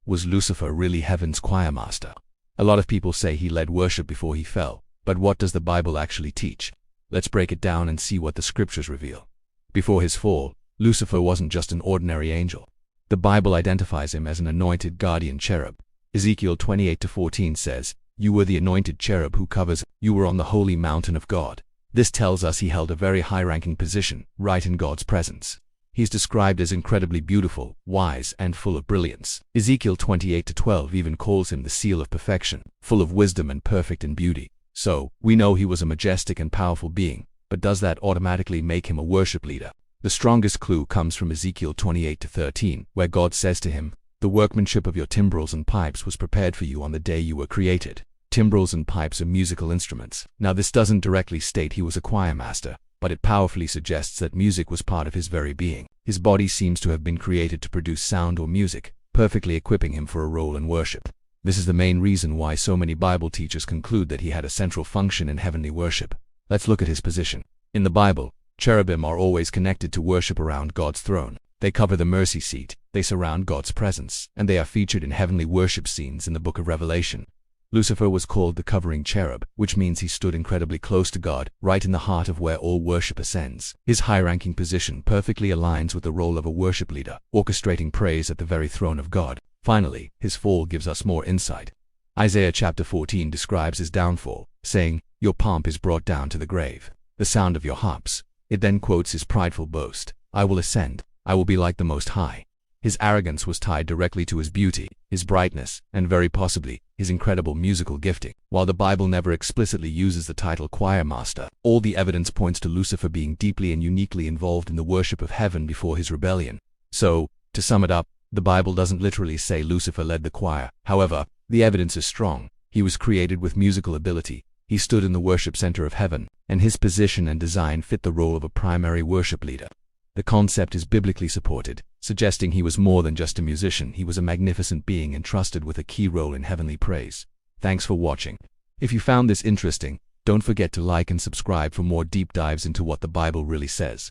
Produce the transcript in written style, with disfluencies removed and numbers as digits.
Was Lucifer really heaven's choir master? A lot of people say he led worship before he fell, but what does the Bible actually teach? Let's break it down and see what the scriptures reveal. Before his fall, Lucifer wasn't just an ordinary angel. The Bible identifies him as an anointed guardian cherub. Ezekiel 28:14 says, "You were the anointed cherub who covers, you were on the holy mountain of God." This tells us he held a very high-ranking position, right in God's presence. He's described as incredibly beautiful, wise, and full of brilliance. Ezekiel 28:12 even calls him the seal of perfection, full of wisdom and perfect in beauty. So, we know he was a majestic and powerful being, but does that automatically make him a worship leader? The strongest clue comes from Ezekiel 28:13, where God says to him, "The workmanship of your timbrels and pipes was prepared for you on the day you were created." Timbrels and pipes are musical instruments. Now this doesn't directly state he was a choir master, but it powerfully suggests that music was part of his very being. His body seems to have been created to produce sound or music, perfectly equipping him for a role in worship. This is the main reason why so many Bible teachers conclude that he had a central function in heavenly worship. Let's look at his position. In the Bible, cherubim are always connected to worship around God's throne. They cover the mercy seat, they surround God's presence, and they are featured in heavenly worship scenes in the book of Revelation. Lucifer was called the covering cherub, which means he stood incredibly close to God, right in the heart of where all worship ascends. His high-ranking position perfectly aligns with the role of a worship leader, orchestrating praise at the very throne of God. Finally, his fall gives us more insight. Isaiah chapter 14 describes his downfall, saying, "Your pomp is brought down to the grave, the sound of your harps." It then quotes his prideful boast, "I will ascend, I will be like the Most High." His arrogance was tied directly to his beauty, his brightness, and very possibly, his incredible musical gifting. While the Bible never explicitly uses the title choir master, all the evidence points to Lucifer being deeply and uniquely involved in the worship of heaven before his rebellion. So, to sum it up, the Bible doesn't literally say Lucifer led the choir. However, the evidence is strong. He was created with musical ability, he stood in the worship center of heaven, and his position and design fit the role of a primary worship leader. The concept is biblically supported, suggesting he was more than just a musician. He was a magnificent being entrusted with a key role in heavenly praise. Thanks for watching. If you found this interesting, don't forget to like and subscribe for more deep dives into what the Bible really says.